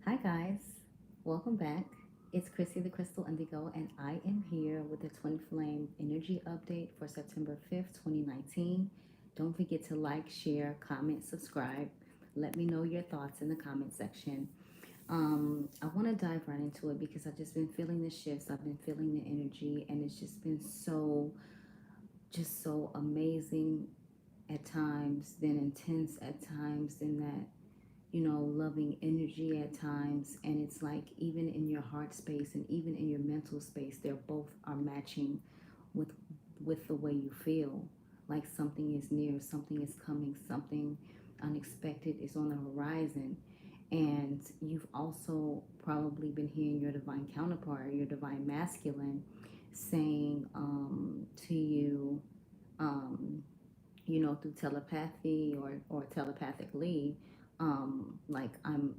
Hi guys, welcome back. It's Chrissy the Crystal Indigo, and I am here with the Twin Flame Energy Update for September 5th, 2019. Don't forget to like, share, comment, subscribe. Let me know your thoughts in the comment section. I want to dive right into it because I've just been feeling the shifts, I've been feeling the energy, and it's just been so amazing at times, then intense at times, then that loving energy at times. And it's like, even in your heart space and even in your mental space, they're both are matching with the way you feel. Like something is near, something is coming, something unexpected is on the horizon. And you've also probably been hearing your divine counterpart, your divine masculine, saying to you, um, through telepathy or telepathically, like I'm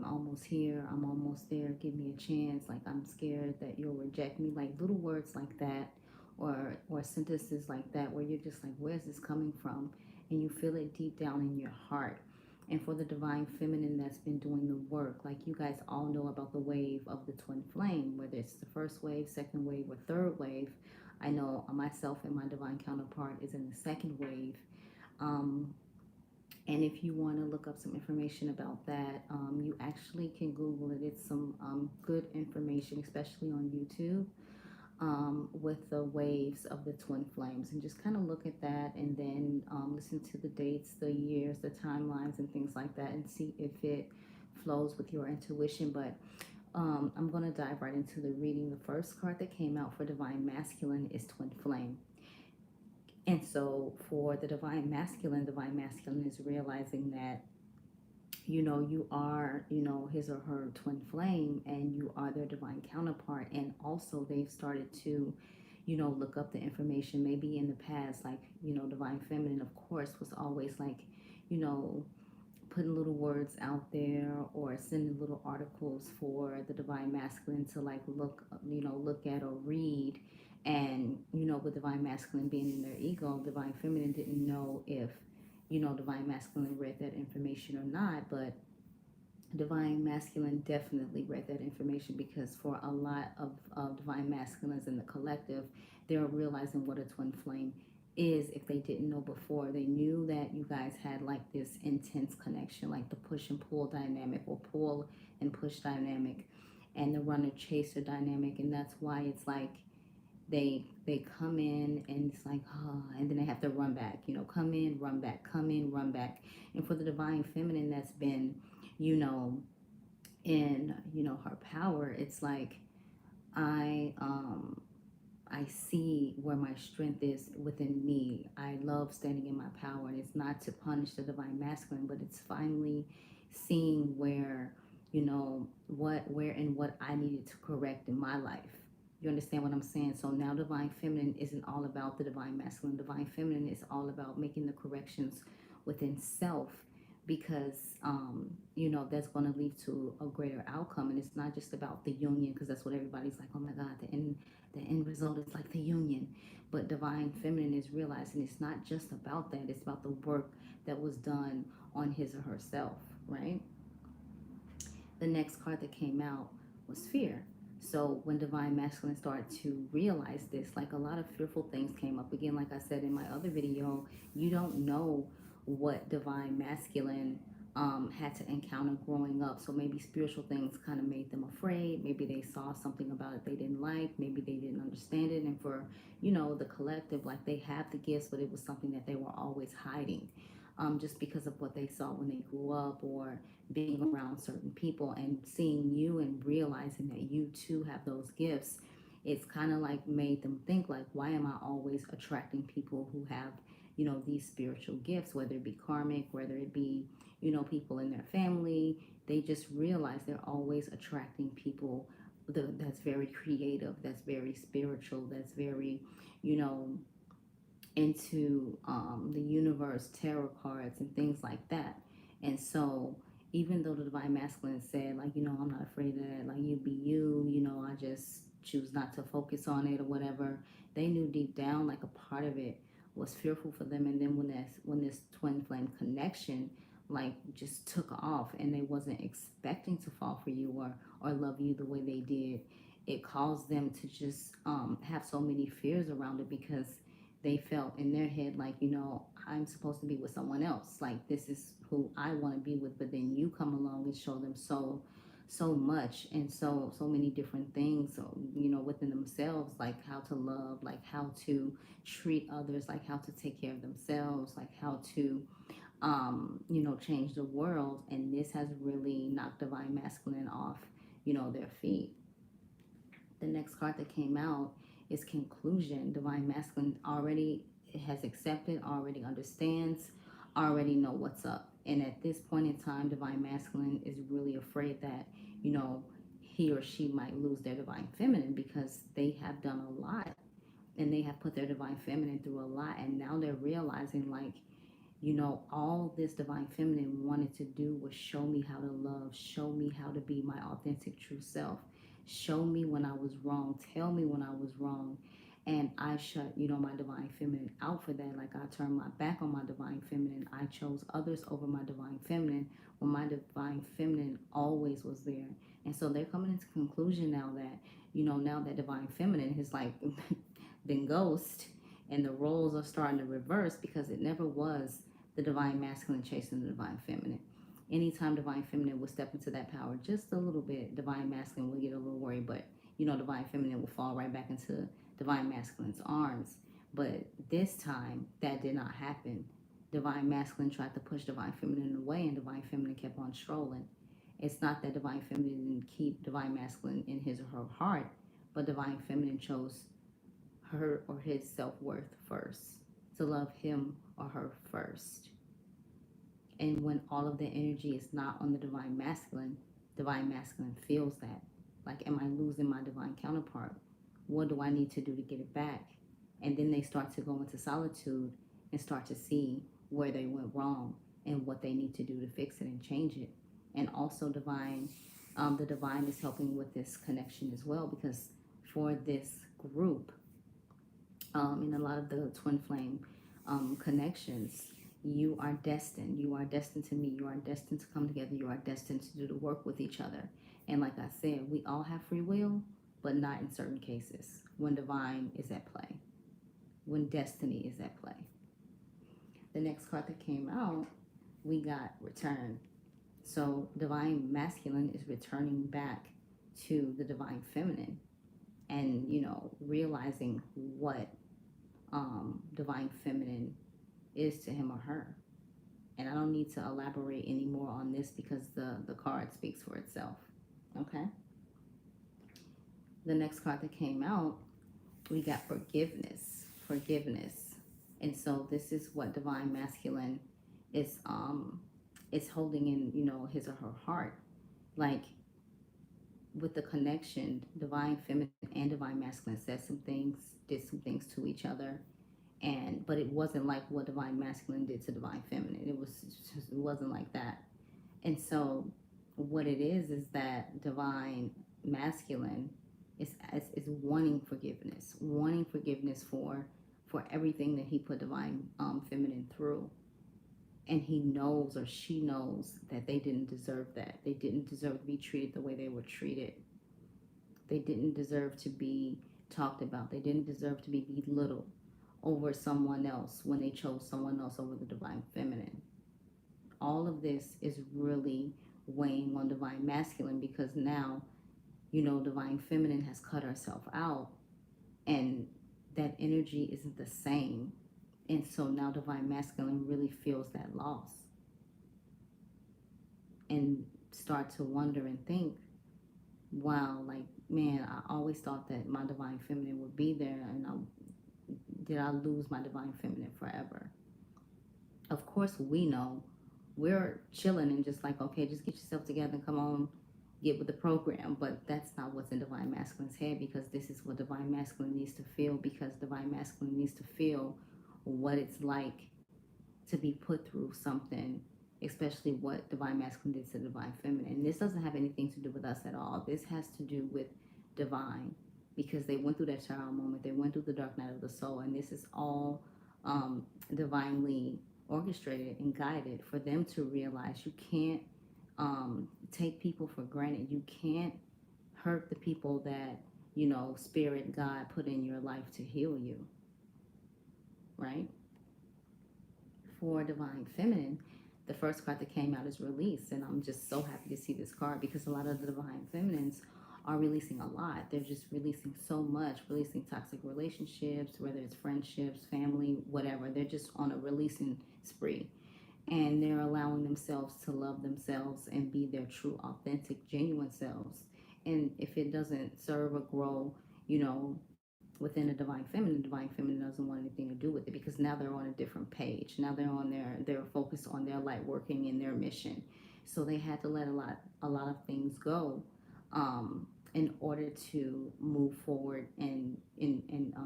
almost here, I'm almost there, give me a chance, like I'm scared that you'll reject me, like little words like that, or sentences like that, where you're just like, where's this coming from? And you feel it deep down in your heart. And for the divine feminine that's been doing the work, like you guys all know about the wave of the twin flame, whether it's the first wave, second wave, or third wave. I know myself and my divine counterpart is in the second wave. Um, and if you want to look up some information about that, you actually can Google it. It's some good information, especially on YouTube, with the waves of the twin flames. And just kind of look at that, and then listen to the dates, the years, the timelines, and things like that, and see if it flows with your intuition. But I'm going to dive right into the reading. The first card that came out for Divine Masculine is Twin Flame. And so for the divine masculine is realizing that, you are, his or her twin flame, and you are their divine counterpart. And also they've started to, look up the information. Maybe in the past, like, divine feminine, of course, was always like, you know, putting little words out there or sending little articles for the divine masculine to like look at or read. And with divine masculine being in their ego, divine feminine didn't know if divine masculine read that information or not. But divine masculine definitely read that information, because for a lot of divine masculines in the collective, they're realizing what a twin flame is. If they didn't know before, they knew that you guys had like this intense connection, like the push and pull dynamic, or pull and push dynamic, and the runner chaser dynamic. And that's why it's like they come in and it's like, and then they have to run back, come in, run back, come in, run back. And for the divine feminine that's been, you know in her power, it's like, i um I see where my strength is within me. I love standing in my power, and it's not to punish the divine masculine, but it's finally seeing where, where and what I needed to correct in my life. You understand what I'm saying? So now divine feminine isn't all about the divine masculine. Divine feminine is all about making the corrections within self, because that's going to lead to a greater outcome. And it's not just about the union, because that's what everybody's like, oh my god, the end result is like the union. But divine feminine is realizing it's not just about that, it's about the work that was done on his or herself, right? The next card that came out was fear. So when divine masculine started to realize this, like a lot of fearful things came up. Again, like I said in my other video, you don't know what divine masculine had to encounter growing up. So maybe spiritual things kind of made them afraid. Maybe they saw something about it they didn't like. Maybe they didn't understand it. And for, the collective, like they have the gifts, but it was something that they were always hiding, just because of what they saw when they grew up, or being around certain people, and seeing you and realizing that you too have those gifts. It's kind of like made them think like, why am I always attracting people who have, these spiritual gifts, whether it be karmic, whether it be, people in their family. They just realize they're always attracting people that's very creative, that's very spiritual, that's very, you know, into the universe, tarot cards, and things like that. And so, even though the divine masculine said, like, I'm not afraid of that, like, you be you, I just choose not to focus on it or whatever, they knew deep down, like, a part of it was fearful for them. And then when this twin flame connection like just took off and they wasn't expecting to fall for you or love you the way they did, it caused them to just have so many fears around it because they felt in their head like, I'm supposed to be with someone else, like this is who I want to be with, but then you come along and show them so much and so many different things, so, within themselves, like how to love, like how to treat others, like how to take care of themselves, like how to change the world. And this has really knocked divine masculine off, their feet. The next card that came out is conclusion. Divine masculine already has accepted, already understands, already know what's up. And at this point in time, divine masculine is really afraid that, you know, he or she might lose their divine feminine because they have done a lot and they have put their divine feminine through a lot. And now they're realizing, like, all this divine feminine wanted to do was show me how to love, show me how to be my authentic true self, show me when I was wrong, tell me when I was wrong. And I shut, my divine feminine out for that. Like, I turned my back on my divine feminine. I chose others over my divine feminine when my divine feminine always was there. And so they're coming into conclusion now that, now that divine feminine has like been ghost and the roles are starting to reverse because it never was the divine masculine chasing the divine feminine. Anytime divine feminine would step into that power just a little bit, divine masculine would get a little worried, but divine feminine would fall right back into divine masculine's arms. But this time, that did not happen. Divine masculine tried to push divine feminine away, and divine feminine kept on strolling. It's not that divine feminine didn't keep divine masculine in his or her heart, but divine feminine chose her or his self-worth first, to love him or her first. And when all of the energy is not on the divine masculine feels that. Like, am I losing my divine counterpart? What do I need to do to get it back? And then they start to go into solitude and start to see where they went wrong and what they need to do to fix it and change it. And also the divine is helping with this connection as well, because for this group, in a lot of the twin flame connections, you are destined. You are destined to meet. You are destined to come together. You are destined to do the work with each other. And like I said, we all have free will, but not in certain cases. When divine is at play, when destiny is at play. The next card that came out, we got return. So divine masculine is returning back to the divine feminine, and realizing what divine feminine is to him or her. And I don't need to elaborate anymore on this because the card speaks for itself. Okay. The next card that came out, we got forgiveness. Forgiveness. And so this is what divine masculine is holding in, his or her heart. Like, with the connection, divine feminine and divine masculine said some things, did some things to each other, but it wasn't like what divine masculine did to divine feminine. It wasn't like that. And so what it is that divine masculine is wanting forgiveness for everything that he put divine feminine through. And he knows, or she knows, that they didn't deserve that. They didn't deserve to be treated the way they were treated. They didn't deserve to be talked about. They didn't deserve to be belittled over someone else when they chose someone else over the divine feminine. All of this is really weighing on divine masculine because now, divine feminine has cut herself out, and that energy isn't the same. And so now divine masculine really feels that loss and start to wonder and think, wow, like, man, I always thought that my divine feminine would be there, and did I lose my divine feminine forever? Of course, we know we're chilling and just like, okay, just get yourself together and come on, get with the program. But that's not what's in divine masculine's head, because this is what divine masculine needs to feel, because divine masculine needs to feel what it's like to be put through something, especially what divine masculine did to divine feminine. And this doesn't have anything to do with us at all. This has to do with divine, because they went through that child moment. They went through the dark night of the soul, and this is all divinely orchestrated and guided for them to realize you can't take people for granted. You can't hurt the people that, Spirit God put in your life to heal you, right? For Divine Feminine, the first card that came out is release. And I'm just so happy to see this card because a lot of the Divine Feminines are releasing a lot. They're just releasing so much, releasing toxic relationships, whether it's friendships, family, whatever. They're just on a releasing spree. And they're allowing themselves to love themselves and be their true, authentic, genuine selves. And if it doesn't serve or grow, within the divine feminine doesn't want anything to do with it because now they're on a different page. Now they're focused on their light working in their mission. So they had to let a lot of things go in order to move forward and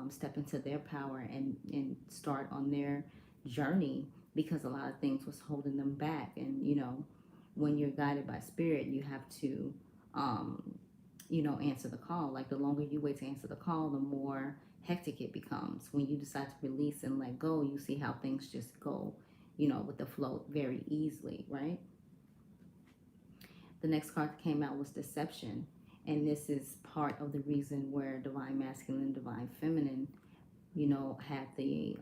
step into their power and start on their journey, because a lot of things was holding them back. And when you're guided by spirit, you have to answer the call. Like, the longer you wait to answer the call, the more hectic it becomes. When you decide to release and let go, you see how things just go, with the flow very easily, right? The next card that came out was deception. And this is part of the reason where divine masculine and divine feminine, had the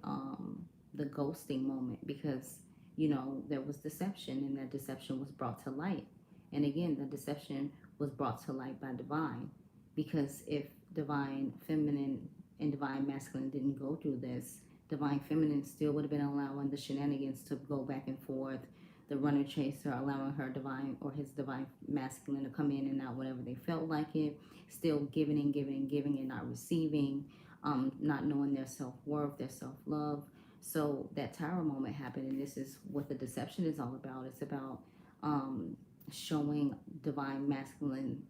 ghosting moment, because there was deception, and that deception was brought to light. And again, the deception was brought to light by divine, because if divine feminine and divine masculine didn't go through this, divine feminine still would have been allowing the shenanigans to go back and forth, the runner chaser allowing her divine or his divine masculine to come in and out whenever they felt like it, still giving and giving and giving and not receiving, not knowing their self-worth, their self-love. So that tower moment happened, and this is what the deception is all about. It's about showing divine masculine,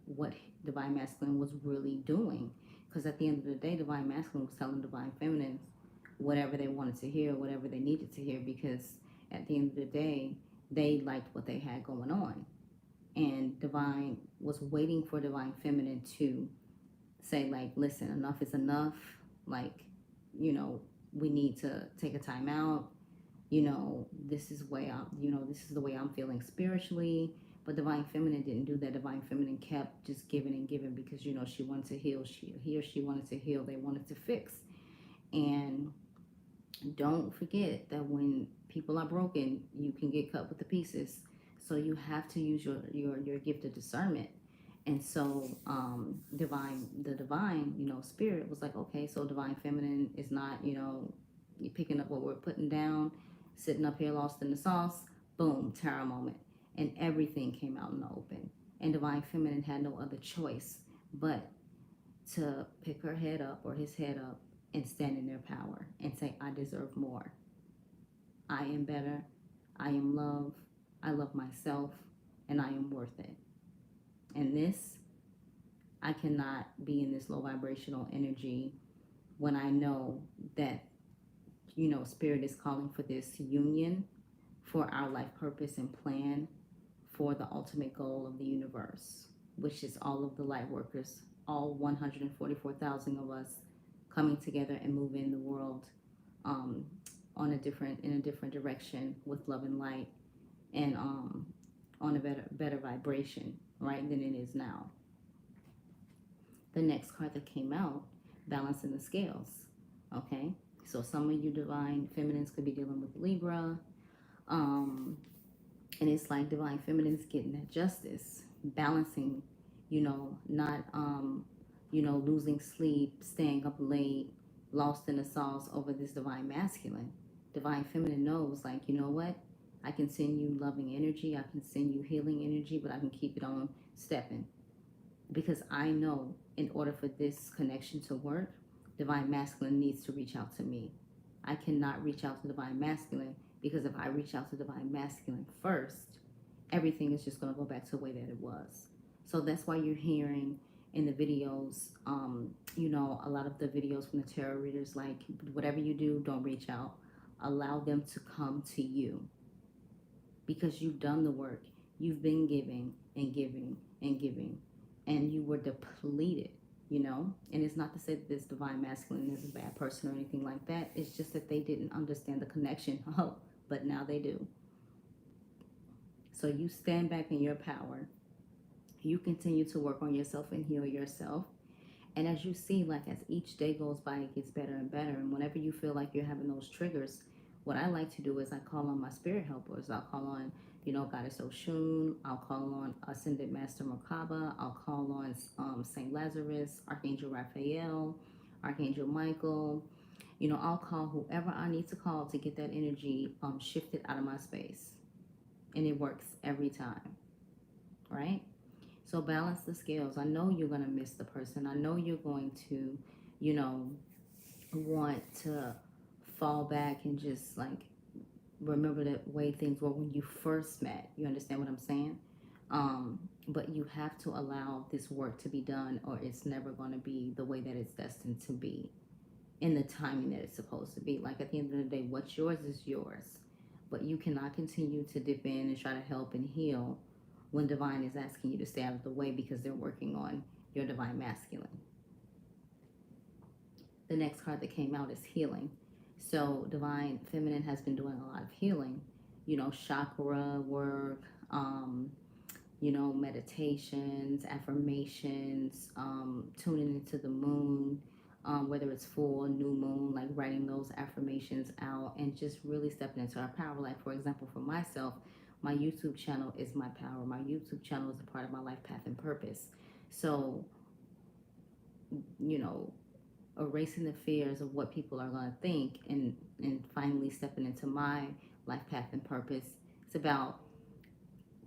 what divine masculine was really doing. Because at the end of the day, divine masculine was telling divine feminine whatever they wanted to hear, whatever they needed to hear, because at the end of the day, they liked what they had going on. And divine was waiting for divine feminine to say, like, listen, enough is enough. Like, we need to take a time out. This is this is the way I'm feeling spiritually. But divine feminine didn't do that. Divine feminine kept just giving and giving because she wanted to heal. She wanted to heal. They wanted to fix. And don't forget that when people are broken, you can get cut with the pieces. So you have to use your gift of discernment. And so the divine, spirit was like, okay, so divine feminine is not, picking up what we're putting down, sitting up here lost in the sauce. Boom, terror moment. And everything came out in the open. And divine feminine had no other choice but to pick her head up or his head up and stand in their power and say, I deserve more. I am better. I am love. I love myself, and I am worth it. And this, I cannot be in this low vibrational energy when I know that, Spirit is calling for this union, for our life purpose and plan, for the ultimate goal of the universe, which is all of the light workers, all 144,000 of us coming together and moving the world in a different direction with love and light, and on a better vibration, right, than it is now. The next card that came out, balancing the scales. Okay, so some of you divine feminines could be dealing with Libra, and it's like divine feminines getting that justice, balancing, not losing sleep, staying up late, lost in the sauce over this divine masculine. Divine feminine knows, like, you know what? I can send you loving energy, I can send you healing energy, but I can keep it on stepping. Because I know in order for this connection to work, divine masculine needs to reach out to me. I cannot reach out to divine masculine, because if I reach out to divine masculine first, everything is just going to go back to the way that it was. So that's why you're hearing in the videos, a lot of the videos from the tarot readers, like, whatever you do, don't reach out. Allow them to come to you, because you've done the work. You've been giving and giving and giving, and you were depleted. you know. And it's not to say that this divine masculine is a bad person or anything like that. It's just that they didn't understand the connection. Oh, but now they do. So you stand back in your power. You continue to work on yourself and heal yourself. And as you see, like as each day goes by, it gets better and better. And whenever you feel like you're having those triggers, what I like to do is I call on my spirit helpers. I'll call on, Goddess Oshun. I'll call on Ascended Master Merkaba. I'll call on Saint Lazarus, Archangel Raphael, Archangel Michael. I'll call whoever I need to call to get that energy shifted out of my space. And it works every time, right? So balance the scales. I know you're going to miss the person. I know you're going to, you know, want to fall back and just like remember the way things were when you first met. You understand what I'm saying? But you have to allow this work to be done, or it's never going to be the way that it's destined to be in the timing that it's supposed to be. Like at the end of the day, what's yours is yours. But you cannot continue to dip in and try to help and heal when divine is asking you to stay out of the way because they're working on your divine masculine. The next card that came out is healing. So divine feminine has been doing a lot of healing, chakra work, meditations, affirmations, tuning into the moon, whether it's full, new moon, like writing those affirmations out and just really stepping into our power. Like, for example, for myself, my YouTube channel is my power. My YouTube channel is a part of my life path and purpose. So, you know, erasing the fears of what people are going to think and finally stepping into my life path and purpose. It's about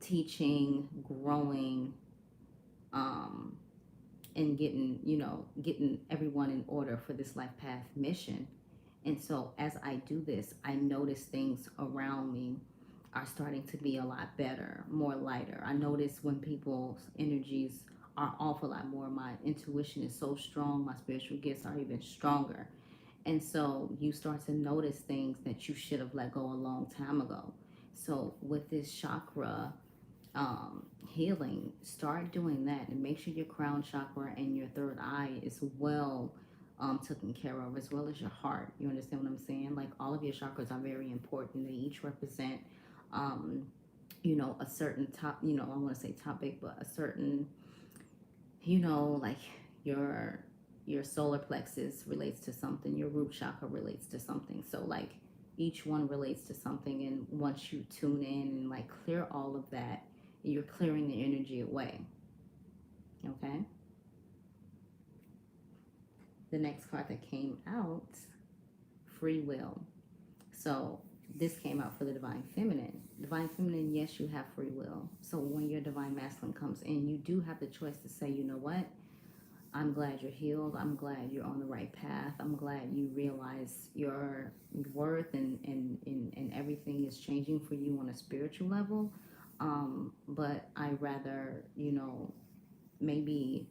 teaching, growing, and getting everyone in order for this life path mission. And so as I do this, I notice things around me are starting to be a lot better, more lighter. I notice when people's energies are off a lot more. My intuition is so strong, my spiritual gifts are even stronger. And so you start to notice things that you should have let go a long time ago. So with this chakra healing, start doing that and make sure your crown chakra and your third eye is well taken care of, as well as your heart. You understand what I'm saying? Like all of your chakras are very important. They each represent, a certain I want to say topic, but a certain, like your solar plexus relates to something, your root chakra relates to something. So like each one relates to something, and once you tune in and like clear all of that, you're clearing the energy away. Okay. The next card that came out, free will. So this came out for the divine feminine. Divine feminine, yes, you have free will. So when your divine masculine comes in, you do have the choice to say, you know what? I'm glad you're healed. I'm glad you're on the right path. I'm glad you realize your worth and everything is changing for you on a spiritual level. But I rather, maybe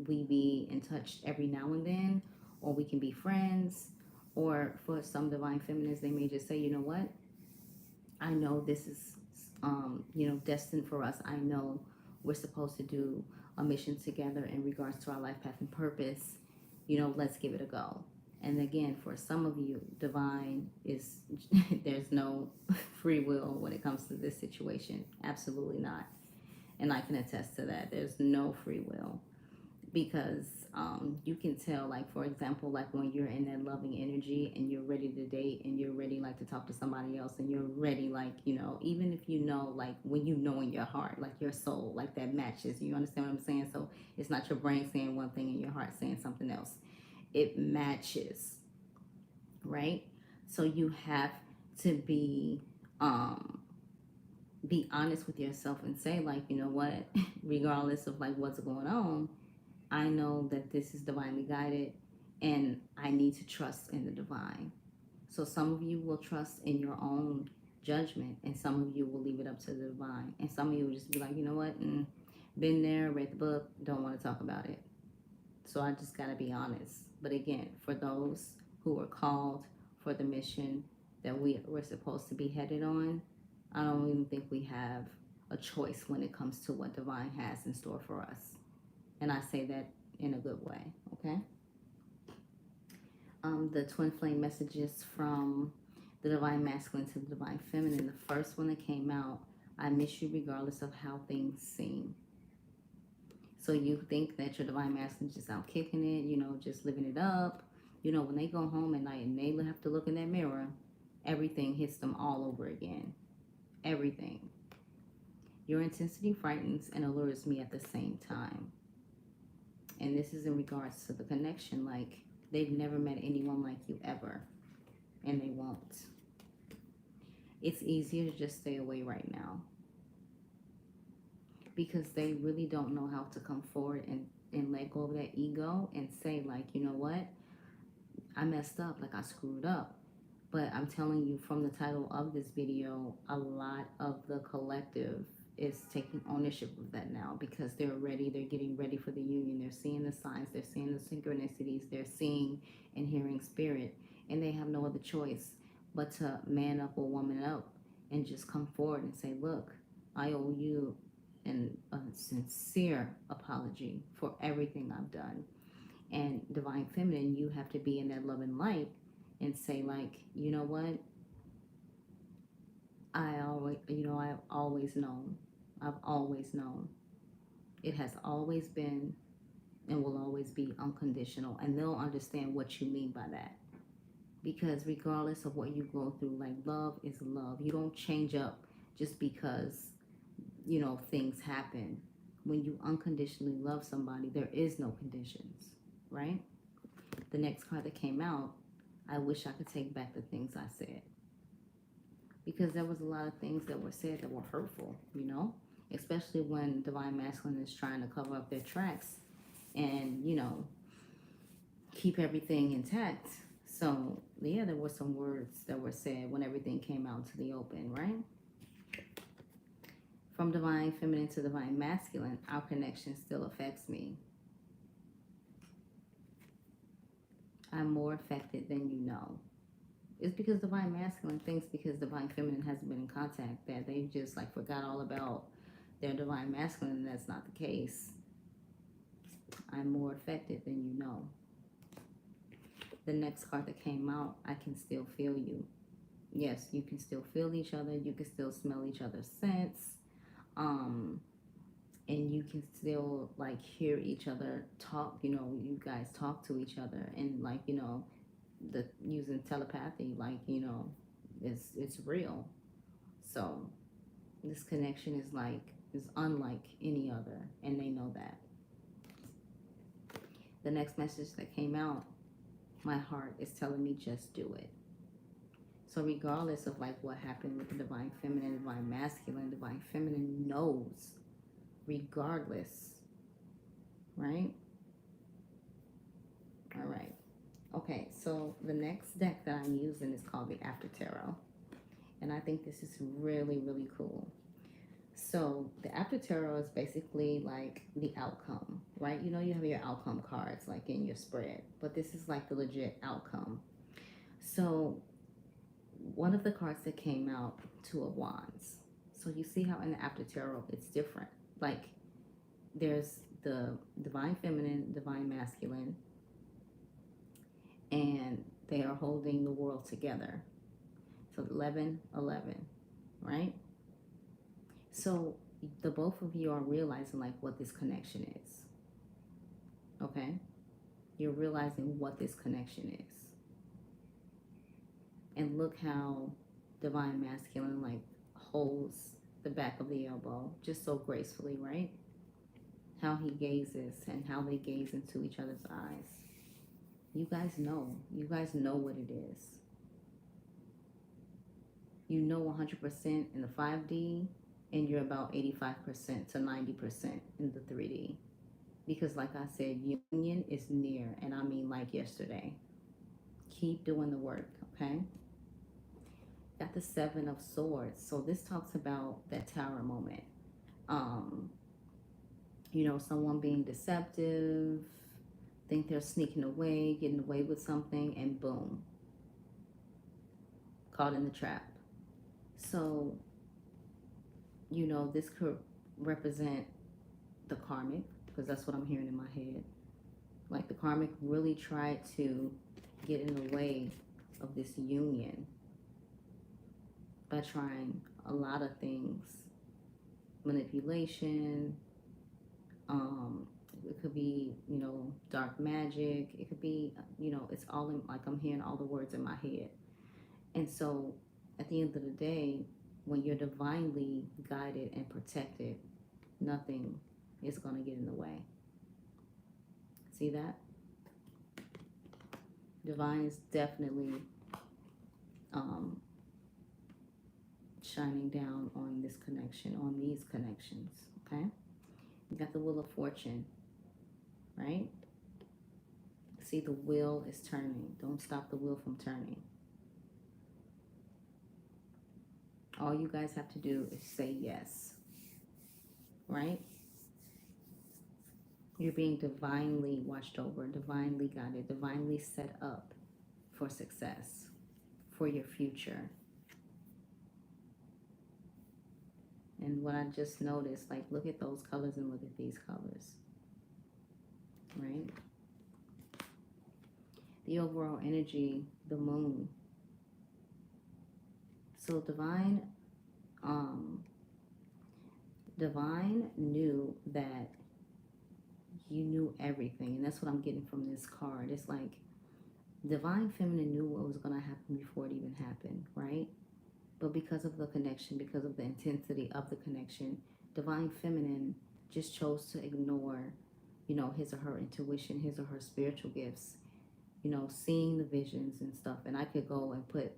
we be in touch every now and then, or we can be friends. Or for some divine feminines, they may just say, you know what? I know this is, destined for us. I know we're supposed to do a mission together in regards to our life path and purpose. Let's give it a go. And again, for some of you, divine is, there's no free will when it comes to this situation. Absolutely not. And I can attest to that. There's no free will because you can tell, like, for example, like when you're in that loving energy and you're ready to date and you're ready, like, to talk to somebody else and you're ready, like, even if like, when in your heart, like, your soul, like, that matches. You understand what I'm saying? So it's not your brain saying one thing and your heart saying something else. It matches, right? So you have to be honest with yourself and say, like, you know what, regardless of like what's going on, I know that this is divinely guided and I need to trust in the divine. So some of you will trust in your own judgment and some of you will leave it up to the divine. And some of you will just be like, you know what, been there, read the book, don't want to talk about it. So I just got to be honest. But again, for those who are called for the mission that we're supposed to be headed on, I don't even think we have a choice when it comes to what divine has in store for us. And I say that in a good way. Okay. The twin flame messages from the divine masculine to the divine feminine. The first one that came out, I miss you regardless of how things seem. So you think that your divine masculine is just out kicking it, just living it up. When they go home at night and they have to look in that mirror, everything hits them all over again. Everything. Your intensity frightens and allures me at the same time. And this is in regards to the connection. Like, they've never met anyone like you ever, and they won't. It's easier to just stay away right now because they really don't know how to come forward and let go of that ego and say, like, you know what? I messed up, like I screwed up. But I'm telling you, from the title of this video, a lot of the collective is taking ownership of that now because they're ready. They're getting ready for the union. They're seeing the signs. They're seeing the synchronicities. They're seeing and hearing spirit. And they have no other choice but to man up or woman up and just come forward and say, look, I owe you a sincere apology for everything I've done. And divine feminine, you have to be in that love and light and say, like, you know what? I've always known. I've always known. It has always been and will always be unconditional. And they'll understand what you mean by that. Because regardless of what you go through, like, love is love. You don't change up just because, things happen. When you unconditionally love somebody, there is no conditions, right? The next card that came out, I wish I could take back the things I said. Because there was a lot of things that were said that were hurtful, especially when divine masculine is trying to cover up their tracks and, keep everything intact. So, yeah, there were some words that were said when everything came out to the open, right? From divine feminine to divine masculine, our connection still affects me. I'm more affected than you know. It's because divine masculine thinks because divine feminine hasn't been in contact that they just like forgot all about their divine masculine, and that's not the case. I'm more affected than you know. The next card that came out, I can still feel you. Yes, you can still feel each other. You can still smell each other's scents. And you can still like hear each other talk. You guys talk to each other and like, the using telepathy, like, it's real. So this connection is unlike any other, and they know that. The next message that came out, my heart is telling me just do it. So regardless of like what happened with the divine feminine, divine feminine knows regardless, right? All right. Okay, so the next deck that I'm using is called the After Tarot. And I think this is really, really cool. So the After Tarot is basically like the outcome, right? You have your outcome cards like in your spread, but this is like the legit outcome. So one of the cards that came out, Two of Wands. So you see how in the After Tarot it's different. Like there's the divine feminine, divine masculine, and they are holding the world together. So 11-11, right? So the both of you are realizing like what this connection is. Okay? You're realizing what this connection is. And look how divine masculine like holds the back of the elbow just so gracefully, right? How he gazes and how they gaze into each other's eyes. You guys know what it is. You know 100% in the 5D, and you're about 85% to 90% in the 3D. Because like I said, union is near, and I mean like yesterday. Keep doing the work, okay? Got the Seven of Swords. So this talks about that tower moment. Someone being deceptive, think they're sneaking away, getting away with something, and boom, caught in the trap. So, this could represent the karmic, because that's what I'm hearing in my head. Like the karmic really tried to get in the way of this union by trying a lot of things, manipulation, um, it could be, dark magic. It could be, it's all in, like I'm hearing all the words in my head. And so at the end of the day, when you're divinely guided and protected, nothing is going to get in the way. See that? Divine is definitely um, shining down on this connection, on these connections. Okay? You got the Wheel of Fortune, right? See, the wheel is turning. Don't stop the wheel from turning. All you guys have to do is say yes, right? You're being divinely watched over, divinely guided, divinely set up for success, for your future. And what I just noticed, like, look at those colors and look at these colors, right? The overall energy, the moon. So divine knew that you knew everything. And that's what I'm getting from this card. It's like divine feminine knew what was going to happen before it even happened, right? But because of the connection, because of the intensity of the connection, divine feminine just chose to ignore, his or her intuition, his or her spiritual gifts, seeing the visions and stuff. And I could go and put,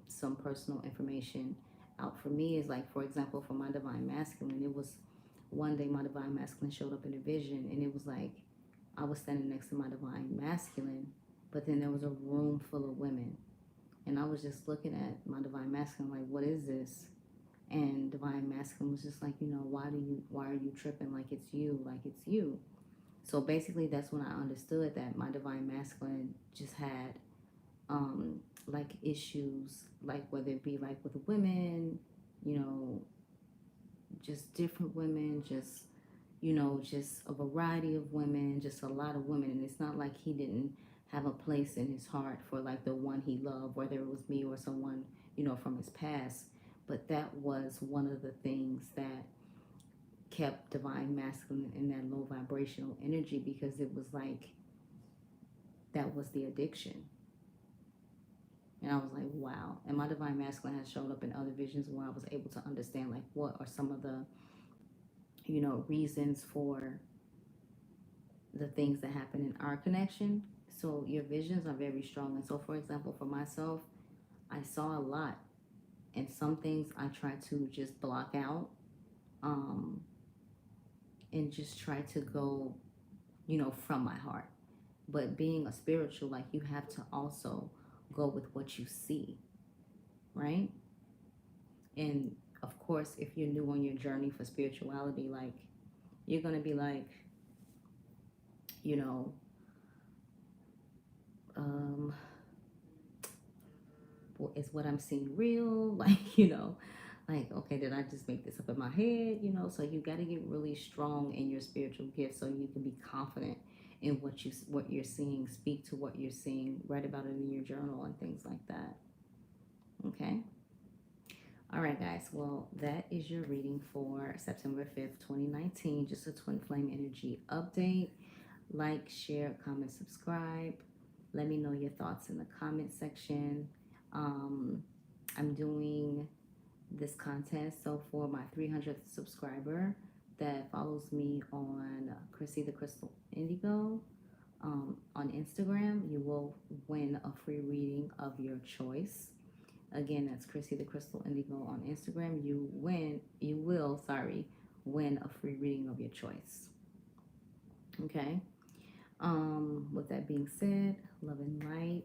some personal information out. For me is like, for example, for my divine masculine, it was one day my divine masculine showed up in a vision, and it was like I was standing next to my divine masculine, but then there was a room full of women. And I was just looking at my divine masculine like, what is this? And divine masculine was just like, why are you tripping like it's you, So basically that's when I understood that my divine masculine just had like issues, like whether it be like with women, just different women, just a variety of women, just a lot of women. And it's not like he didn't have a place in his heart for like the one he loved, whether it was me or someone, from his past. But that was one of the things that kept divine masculine in that low vibrational energy, because it was like that was the addiction. And I was like, wow. And my divine masculine has showed up in other visions where I was able to understand like what are some of the, reasons for the things that happen in our connection. So your visions are very strong. And so, for example, for myself, I saw a lot, and some things I try to just block out, and just try to go, from my heart. But being a spiritual, like, you have to also go with what you see, right? And of course, if you're new on your journey for spirituality, like, you're gonna be like, you know, is what I'm seeing real? Like, like, okay, did I just make this up in my head? So you got to get really strong in your spiritual gift so you can be confident in what you're seeing, speak to what you're seeing, write about it in your journal and things like that. Okay. All right, guys. Well, that is your reading for September 5th, 2019. Just a twin flame energy update. Like, share, comment, subscribe. Let me know your thoughts in the comment section. I'm doing this contest. So for my 300th subscriber that follows me on Chrissy the Crystal Indigo on Instagram, you will win a free reading of your choice. Again, that's Chrissy the Crystal Indigo on Instagram. You will win a free reading of your choice. Okay. With that being said, love and light.